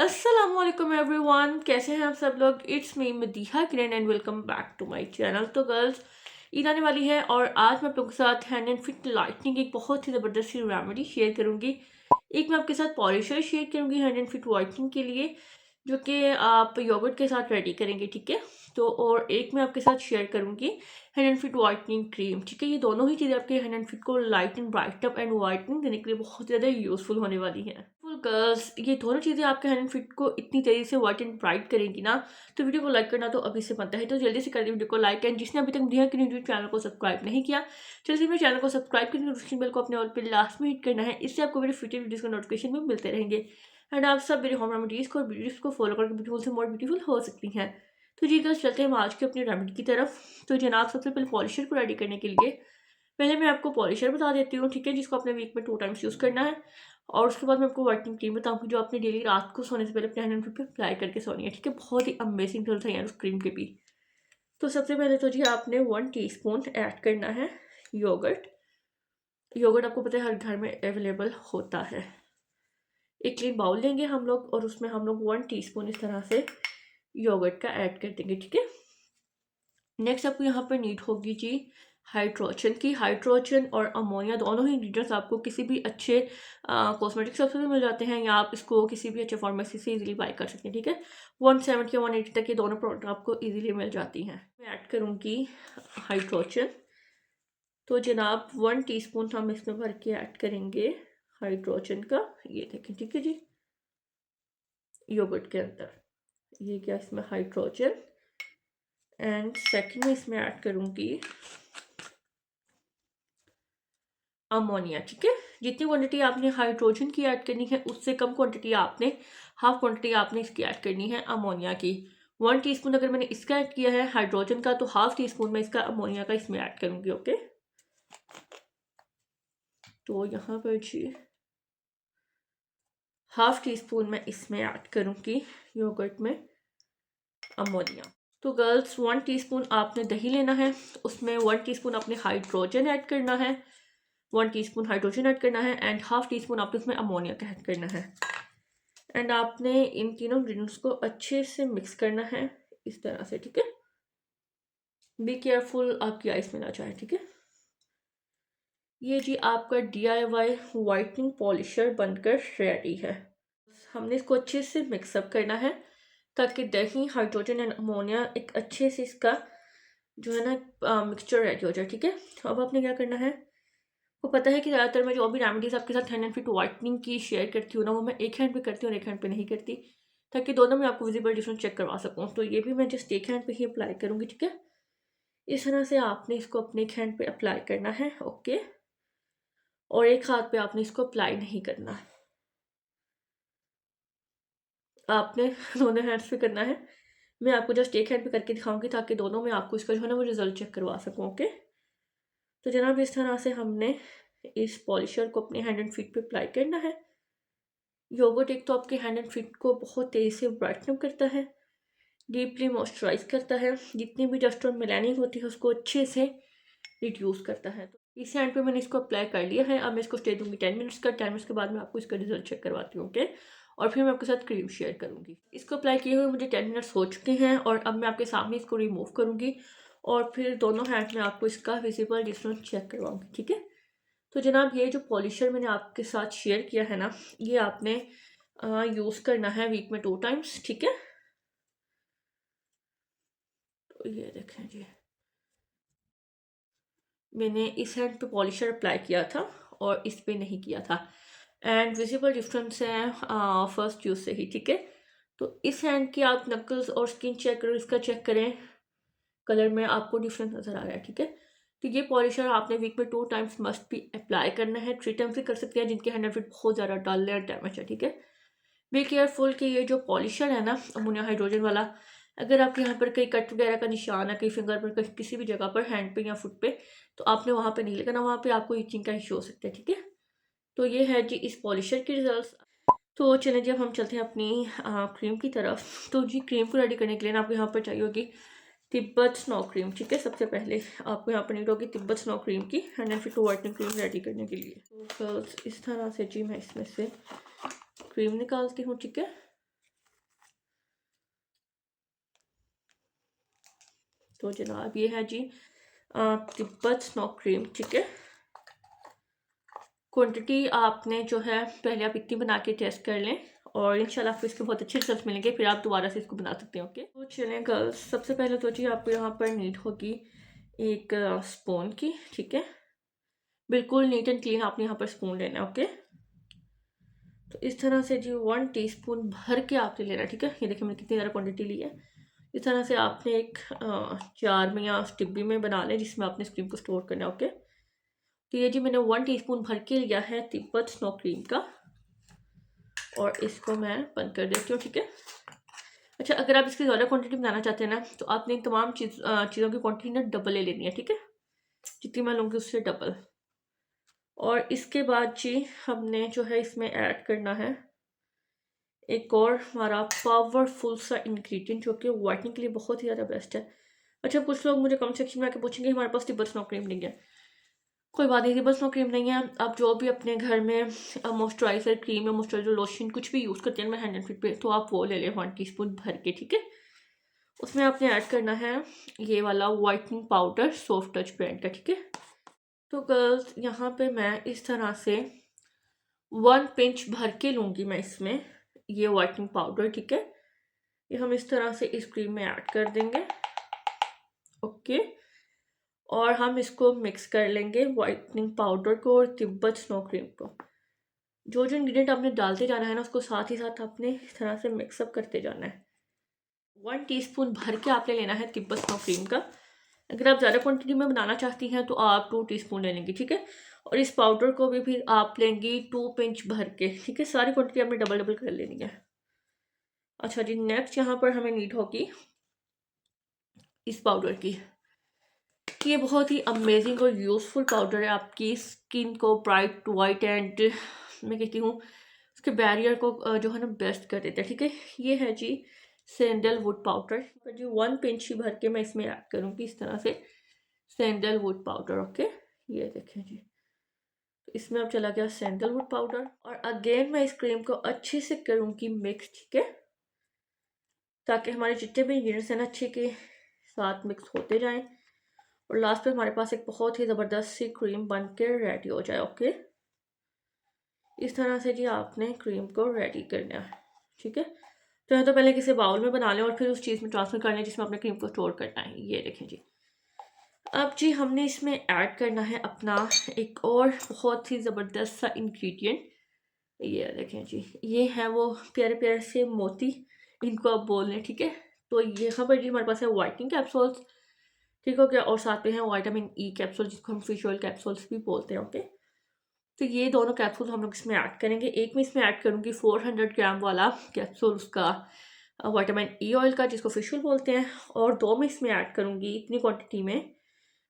अस्सलामुअलैकुम एवरीवन, कैसे हैं आप सब लोग। It's me Madiha Kiran and welcome back to my channel. तो गर्ल्स, ईद आने वाली है और आज मैं आप लोगों के साथ हैंड एंड फिट लाइटनिंग एक बहुत ही ज़बरदस्त सी रेमेडी शेयर करूंगी। एक मैं आपके साथ पॉलिशर शेयर करूंगी हैंड एंड फिट वाइटनिंग के लिए, जो कि आप योगर्ट के साथ रेडी करेंगे, ठीक है। तो और एक मैं आपके साथ शेयर करूंगी hand and fit whitening cream, ठीक है। ये दोनों ही चीज़ें आपके हैंड एंड फिट को light and bright up and whitening देने के लिए बहुत ज़्यादा यूजफुल होने वाली है। गर्ल्स, ये दोनों चीज़ें आपके हैंड एंड फिट को इतनी तेज़ी से वाइट एंड ब्राइट करेंगी ना, तो वीडियो को लाइक करना तो अभी से बनता है। तो जल्दी से कर दी वीडियो को लाइक, एंड जिसने अभी तक दिया कि यूट्यूब चैनल को सब्सक्राइब नहीं किया, जल्दी मेरे चैनल को सब्सक्राइब करके नोटिफिकेशन बेल को अपने ऑल पे लास्ट में हिट करना है। इससे आपको मेरे फ्यूचर वीडियोज़ का नोटिफिकेशन भी मिलते रहेंगे। एंड आप सब मेरे होम रेमेडीज़ को और वीडियोज़ को फॉलो करके ब्यूटीफुल से मोर ब्यूटीफुल हो सकती हैं। तो जी गर्ल्स, चलते हैं हम आज के अपनी रेमेडी की तरफ। तो जनाब, सबसे पहले पॉलिशर को रेडी करने के लिए पहले मैं आपको पॉलिशर बता देती हूँ, ठीक है, जिसको आपने वीक में 2 टाइम्स यूज़ करना है। और उसके बाद मैं आपको व्हाइटनिंग क्रीम बताऊँगी, जो आपने डेली रात को सोने से पहले अपने हैंड एंड फुट पे अप्लाई करके सोनी है, ठीक है। बहुत ही अमेजिंग रिजल्ट है यार उस क्रीम के भी। तो सबसे पहले तो जी आपने 1 टीस्पून ऐड करना है योगर्ट। योगर्ट आपको पता है हर घर में अवेलेबल होता है। एक क्लीन बाउल लेंगे हम लोग और उसमें हम लोग 1 टीस्पून इस तरह से योगर्ट का ऐड कर देंगे, ठीक है। नेक्स्ट आपको यहाँ पर नीड होगी जी हाइड्रोजन की। हाइड्रोजन और अमोनिया दोनों ही इंग्रीडियंट्स आपको किसी भी अच्छे कॉस्मेटिक शॉप से भी मिल जाते हैं, या आप इसको किसी भी अच्छे फार्मेसी से इजीली बाय कर सकते हैं, ठीक है। 170 या 180 तक ये दोनों प्रोडक्ट आपको इजीली मिल जाती हैं। मैं ऐड करूँगी हाइड्रोजन। तो जनाब 1 टीस्पून हम इसमें भर के ऐड करेंगे हाइड्रोजन का। ये देखें, ठीक है जी, योगर्ट के अंदर ये क्या इसमें हाइड्रोजन। एंड सेकंड में इसमें ऐड करूँगी अमोनिया, ठीक है। जितनी क्वांटिटी आपने हाइड्रोजन की ऐड करनी है, उससे कम क्वांटिटी आपने हाफ क्वांटिटी आपने इसकी ऐड करनी है अमोनिया की। 1 टीस्पून अगर मैंने इसका ऐड किया है हाइड्रोजन का, तो हाफ टीस्पून मैं इसका अमोनिया का इसमें ऐड करूँगी, ओके। तो यहाँ पर जी हाफ टीस्पून मैं इसमें ऐड करूँगी योगर्ट में अमोनिया। तो गर्ल्स, 1 टीस्पून आपने दही लेना है, उसमें 1 टीस्पून आपने हाइड्रोजन ऐड करना है, 1 टीस्पून हाइड्रोजन ऐड करना है, एंड हाफ टीस्पून आपने उसमें अमोनिया का ऐड करना है। एंड आपने इन तीनों इंग्रीडियंट्स को अच्छे से मिक्स करना है इस तरह से, ठीक है। बी केयरफुल आपकी आइस में ना जाए, ठीक है। ये जी आपका DIY वाइटनिंग पॉलिशर बनकर रेडी है। हमने इसको अच्छे से मिक्सअप करना है ताकि दही, हाइड्रोजन एंड अमोनिया एक अच्छे से इसका जो है ना मिक्सचर रेडी हो जाए, ठीक है। तो अब आपने क्या करना है, को पता है कि ज़्यादातर मैं जो भी रेमेडीज़ आपके साथ हैंड एंड फिट वाइटनिंग की शेयर करती हूँ ना, वो मैं एक हैंड पे करती हूँ और एक हैंड पे नहीं करती, ताकि दोनों में आपको विजिबल डिफरेंस चेक करवा सकूँ। तो ये भी मैं जस्ट एक हैंड पे ही अप्लाई करूँगी, ठीक है। इस तरह से आपने इसको अपने एक हैंड पे अप्लाई करना है, ओके। और एक हाथ पे आपने इसको अप्लाई नहीं करना, आपने दोनों हैंड्स पे करना है। मैं आपको जस्ट एक हैंड पे करके दिखाऊंगी ताकि दोनों में आपको इसका जो है ना वो रिजल्ट चेक करवा सकूँ, ओके। तो जनाब, इस तरह से हमने इस पॉलिशर को अपने हैंड एंड फीट पे अप्लाई करना है। योगर्ट एक तो आपके हैंड एंड फीट को बहुत तेज़ी से ब्राइटन करता है, डीपली मॉइस्चराइज करता है, जितनी भी डस्ट और मेलानिन होती है उसको अच्छे से रिड्यूस करता है। तो इस हैंड पे मैंने इसको अप्लाई कर लिया है। अब मैं इसको स्टे दूंगी 10 मिनट्स का। 10 मिनट्स के बाद मैं आपको इसका रिजल्ट चेक करवाती हूँ, ओके। और फिर मैं आपके साथ क्रीम शेयर करूँगी। इसको अप्लाई किए हुए मुझे 10 मिनट्स हो चुके हैं और अब मैं आपके सामने इसको रिमूव करूँगी और फिर दोनों हैंड में आपको इसका विजिबल डिफरेंस चेक करवाऊँगी, ठीक है। तो जनाब, ये जो पॉलिशर मैंने आपके साथ शेयर किया है ना, ये आपने यूज़ करना है वीक में 2 टाइम्स, ठीक है। तो ये देखें जी, मैंने इस हैंड पे पॉलिशर अप्लाई किया था और इस पे नहीं किया था, एंड विजिबल डिफरेंस है फर्स्ट यूज़ से ही, ठीक है। तो इस हैंड की आप नकल्स और स्किन चेक करो, इसका चेक करें, कलर में आपको डिफरेंस नज़र आ रहा है, ठीक है। तो ये पॉलिशर आपने वीक में 2 टाइम्स मस्ट भी अप्लाई करना है। 3 टाइम्स भी कर सकते हैं जिनके हैंड फिट बहुत ज़्यादा डल है, डैमेज है, ठीक है। बी केयरफुल कि ये जो पॉलिशर है ना अमोनिया हाइड्रोजन वाला, अगर आपके यहाँ पर कहीं कट वगैरह का निशान है, कहीं फिंगर पर, कहीं किसी भी जगह पर, हैंड पे या फुट पे, तो आपने वहाँ पे नहीं लगाना, वहाँ पे आपको इचिंग का इशू हो सकता है, ठीक है। तो ये है जी इस पॉलिशर के रिजल्ट। तो चलें जी, अब हम चलते हैं अपनी क्रीम की तरफ। तो जी क्रीम को रेडी करने के लिए ना आपको यहाँ पर चाहिए होगी तिब्बत स्नो क्रीम, ठीक है। सबसे पहले आपको यहाँ पर नीड होगी तिब्बत स्नो क्रीम की hand and fit whitening cream ready करने के लिए। तो इस तरह से जी मैं इसमें से क्रीम निकालती हूँ, ठीक है। तो जनाब ये है जी तिब्बत स्नो क्रीम, ठीक है। क्वांटिटी आपने जो है पहले आप इतनी बना के टेस्ट कर लें और इंशाल्लाह आपको इसके बहुत अच्छे रिजल्ट मिलेंगे, फिर आप दोबारा से इसको बना सकते हैं। ओके, तो चलें गर्ल्स, सबसे पहले तो जी आपको यहाँ पर नीड होगी एक स्पून की, ठीक है। बिल्कुल नीट एंड क्लीन आपने यहाँ पर स्पून लेना है। ओके, तो इस तरह से जी 1 टीस्पून भर के आपने लेना, ठीक है। ये देखिए मैंने कितनी ज़्यादा क्वांटिटी ली है। इस तरह से आपने एक जार में या डिब्बी में बना लें जिसमें आपने इस क्रीम को स्टोर करना है। ओके, तो ये जी मैंने 1 टीस्पून भर के लिया है तिब्बत स्नो क्रीम का और इसको मैं बंद कर देती हूँ, ठीक है। अच्छा, अगर आप इसकी ज़्यादा क्वांटिटी बनाना चाहते हैं ना तो आपने इन तमाम चीज़ों की क्वांटिटी ना डबल ले लेनी है, ठीक है। जितनी मैं लूँगी उससे डबल। और इसके बाद जी हमने जो है इसमें ऐड करना है एक और हमारा पावरफुल सा इंग्रेडिएंट जो कि वाइटनिंग के लिए बहुत ही ज़्यादा बेस्ट है। अच्छा, कुछ लोग मुझे कमेंट सेक्शन में आके पूछेंगे हमारे पास तिब्बत स्नो क्रीम नहीं है। कोई बात नहीं, तिब्बत स्नो क्रीम नहीं है, आप जो भी अपने घर में मॉइस्चराइज़र क्रीम या मॉइस्चराइज़र लोशन कुछ भी यूज़ करते हैं मैं हैंड एंड फीट पे, तो आप वो ले लें 1 टीस्पून भर के, ठीक है। उसमें आपने ऐड करना है ये वाला whitening powder soft touch brand का, ठीक है। तो गर्ल्स यहाँ पे मैं इस तरह से 1 पिंच भर के लूँगी मैं इसमें ये वाइटनिंग पाउडर, ठीक है। ये हम इस तरह से इस क्रीम में ऐड कर देंगे। ओके, और हम इसको मिक्स कर लेंगे वाइटनिंग पाउडर को और तिब्बत स्नो क्रीम को। जो जो इंग्रेडिएंट आपने डालते जाना है ना उसको साथ ही साथ आपने इस तरह से मिक्सअप करते जाना है। 1 टीस्पून भर के आपने लेना है तिब्बत स्नो क्रीम का। अगर आप ज़्यादा क्वांटिटी में बनाना चाहती हैं तो आप 2 टीस्पून ले लेंगी, ठीक है। और इस पाउडर को भी फिर आप लेंगी 2 पिंच भर के, ठीक है। सारी क्वांटिटी आपने डबल डबल कर लेनी है। अच्छा जी, नेक्स्ट यहाँ पर हमें नीड होगी इस पाउडर की। ये बहुत ही अमेजिंग और यूज़फुल पाउडर है, आपकी स्किन को ब्राइट वाइट एंड मैं कहती हूँ उसके बैरियर को जो है ना बेस्ट कर देता है, ठीक है। ये है जी सैंडलवुड पाउडर जी, 1 पिंच ही भर के मैं इसमें ऐड करूँगी इस तरह से सैंडलवुड पाउडर। ओके, ये देखें जी, तो इसमें अब चला गया सैंडलवुड पाउडर और अगेन मैं इस क्रीम को अच्छे से करूँगी मिक्स, ठीक है, ताकि हमारे जितने भी इंग्रेडिएंट्स हैं ना अच्छे के साथ मिक्स होते जाएं और लास्ट पे हमारे पास एक बहुत ही ज़बरदस्त सी क्रीम बन के रेडी हो जाए। ओके, इस तरह से जी आपने क्रीम को रेडी करना है, ठीक है। तो या तो पहले किसी बाउल में बना लें और फिर उस चीज़ में ट्रांसफर कर लें जिसमें अपने क्रीम को स्टोर करना है। ये देखें जी, अब जी हमने इसमें ऐड करना है अपना एक और बहुत ही ज़बरदस्त सा इंग्रेडिएंट। ये देखें जी, ये है वो प्यारे प्यारे से मोती, इनको आप बोल लें, ठीक है। तो यहाँ पर जी हमारे पास है वाइटनिंग कैप्सूल्स, ठीक हो गया, और साथ में है विटामिन ई कैप्सूल जिसको हम फिश ऑयल कैप्सूल्स भी बोलते हैं। ओके, तो ये दोनों कैप्सूल हम लोग इसमें ऐड करेंगे। एक में इसमें ऐड करूँगी 400 ग्राम वाला कैप्सूल उसका विटामिन ई ऑयल का जिसको फिश ऑयल बोलते हैं, और 2 में इसमें ऐड करूँगी इतनी क्वांटिटी में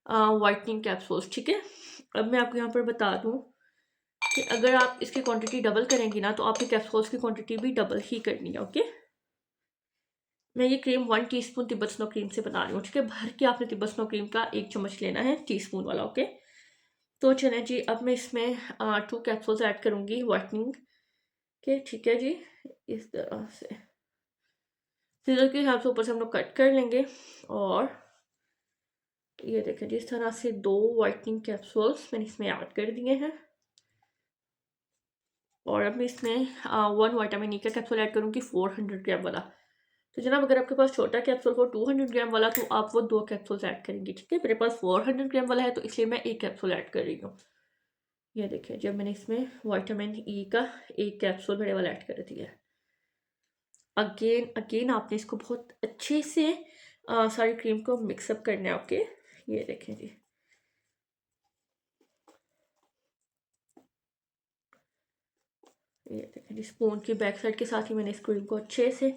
वाइटनिंग कैप्सूल्स, ठीक है। अब मैं आपको यहाँ पर बता दूँ कि अगर आप इसकी क्वांटिटी डबल करेंगी ना तो आपकी कैप्सूल्स की क्वांटिटी भी डबल ही करनी है। ओके, मैं ये cream 1 teaspoon Tibet snow cream से बना रही हूँ, ठीक है। भर के आपने तिब्बत स्नो क्रीम का 1 चम्मच लेना है टीस्पून वाला। ओके, तो चलें जी, अब मैं इसमें 2 कैप्सूल्स ऐड करूँगी वाइटनिंग के, ठीक है जी। इस तरह से सीजर के हिसाब से ऊपर से हम लोग कट कर लेंगे और ये देखें जी, इस तरह से 2 वाइटनिंग कैप्सूल्स मैंने इसमें ऐड कर दिए हैं और अब मैं इसमें 1 विटामिन ई का कैप्सूल ऐड करूँगी 400 ग्राम वाला। तो जनाब अगर आपके पास छोटा कैप्सूल हो 200 ग्राम वाला तो आप वो 2 कैप्सूल्स ऐड करेंगी, ठीक है। मेरे पास 400 ग्राम वाला है तो इसलिए मैं 1 कैप्सूल ऐड कर रही हूँ। ये देखिए, जब मैंने इसमें विटामिन ई का 1 कैप्सूल बड़े वाला ऐड कर दिया है। अगेन अगेन आपने इसको बहुत अच्छे से सारी क्रीम को मिक्सअप करना है। ओके, ये देखें जी, ये देखें जी, स्पून की बैक साइड के साथ ही मैंने इस क्रीम को अच्छे से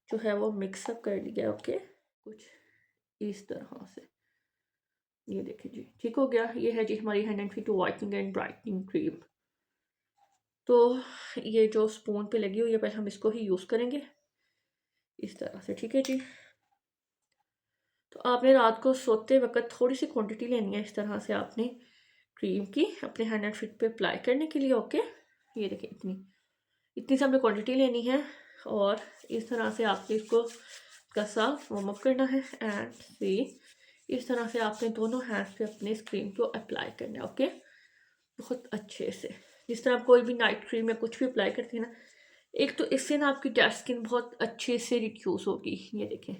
जो है वो मिक्सअप कर लिया। ओके, कुछ इस तरह से ये देखें जी, ठीक हो गया। ये है जी हमारी hand and feet whitening and brightening cream. तो ये जो स्पून पे लगी हुई है पहले हम इसको ही यूज़ करेंगे इस तरह से, ठीक है जी। तो आपने रात को सोते वक्त थोड़ी सी क्वांटिटी लेनी है इस तरह से आपने क्रीम की अपने हैंड एंड फीट पे अप्लाई करने के लिए। ओके, ये देखिए इतनी इतनी सी हमने क्वांटिटी लेनी है और इस तरह से आपने इसको कसा वार्म अप करना है एंड सी इस तरह से आपने दोनों हैंड्स पे अपने इस क्रीम को अप्लाई करना है। ओके, बहुत अच्छे से, जिस तरह आप कोई भी नाइट क्रीम या कुछ भी अप्लाई करते हैं ना, एक तो इससे ना आपकी डेड स्किन बहुत अच्छे से रिड्यूस होगी। ये देखें।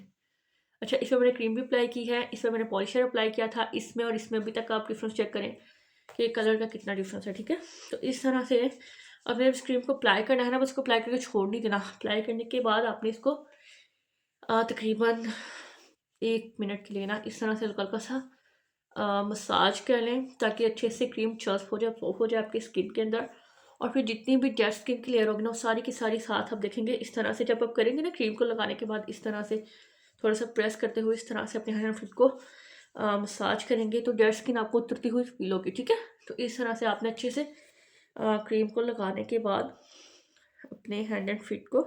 अच्छा, इसमें मैंने क्रीम भी अप्लाई की है, इसमें मैंने पॉलिशर अप्लाई किया था, इसमें और इसमें अभी तक आप डिफरेंस चेक करें कि कलर का कितना डिफरेंस है। ठीक है, तो इस तरह से अपने इस क्रीम को अप्लाई करना है ना, बस इसको अप्लाई करके छोड़ नहीं देना। अप्लाई करने के बाद आपने इसको तकरीबन 1 मिनट के लिए ना इस तरह से हल्का हल्का सा मसाज कर लें, ताकि अच्छे से क्रीम चस्प हो जाए, सोफ हो जाए आपकी स्किन के अंदर। और फिर जितनी भी डेड स्किन की लेयर होगी ना, वो सारी की सारी साथ आप देखेंगे इस तरह से जब आप करेंगे ना, क्रीम को लगाने के बाद इस तरह से थोड़ा सा प्रेस करते हुए इस तरह से अपने हैंड फिट को मसाज करेंगे, तो डेड स्किन आपको उतरती हुई फील होगी। ठीक है, तो इस तरह से आपने अच्छे से क्रीम को लगाने के बाद अपने हैंड एंड फीट को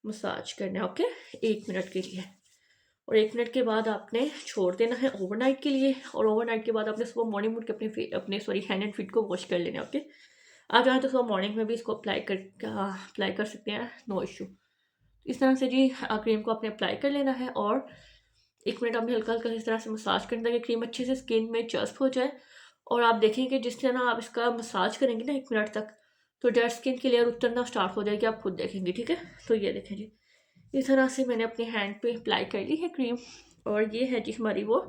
मसाज करना है। ओके, 1 मिनट के लिए, और 1 मिनट के बाद आपने छोड़ देना है ओवरनाइट के लिए। और ओवरनाइट के बाद आपने सुबह मॉर्निंग उठ के अपने सॉरी हैंड एंड फीट को वॉश कर लेना है। ओके, आप चाहें तो सुबह मॉर्निंग में भी इसको अप्लाई कर सकते हैं, नो इशू। इस तरह से जी क्रीम को आपने अप्लाई कर लेना है, और 1 मिनट आपने हल्का हल्का इस तरह से मसाज करना ताकि क्रीम अच्छे से स्किन में जस्ट हो जाए। और आप देखेंगे जिस तरह आप इसका मसाज करेंगे ना 1 मिनट तक, तो डेड स्किन की लेयर उतरना स्टार्ट हो जाएगी, आप खुद देखेंगे। ठीक है, तो ये देखें जी, इस तरह से मैंने अपने हैंड पे अप्लाई कर ली है क्रीम। और ये है जी हमारी वो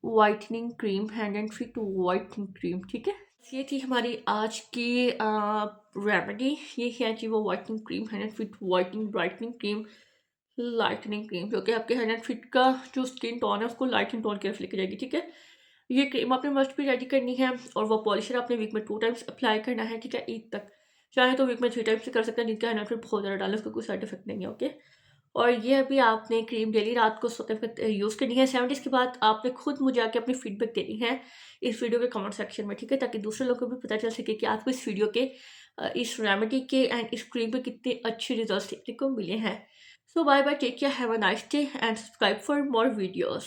whitening cream, hand and feet whitening cream. ठीक है, ये थी हमारी आज की रेमेडी। ये है जी वो whitening cream, hand and feet whitening brightening cream, lightning cream, जो कि आपके हैंड एंड फीट का जो स्किन टोन है उसको लाइटनिंग टोन की तरफ लेके जाएगी। ठीक है, ये क्रीम आपने मस्ट भी रेडी करनी है, और वो पॉलिशर आपने वीक में 2 टाइम्स अप्लाई करना है। ठीक है, ईद तक, चाहे तो वीक में 3 टाइम्स से कर सकते हैं, जिनका हैंड एंड फीट बहुत ज़्यादा डालें, उसका कोई साइड इफेक्ट नहीं है। ओके, और ये अभी आपने क्रीम डेली रात को सोते वक्त यूज़ करनी है। 7 डेज़ के बाद आपने खुद मुझे आके अपनी फीडबैक देनी है इस वीडियो के कमेंट सेक्शन में। ठीक है, ताकि दूसरे लोगों को भी पता चल सके कि आपको इस वीडियो के इस रेमेडी के एंड इस क्रीम पे कितने अच्छे रिजल्ट देखने को मिले हैं। So bye bye, take care, have a nice day and subscribe for more videos.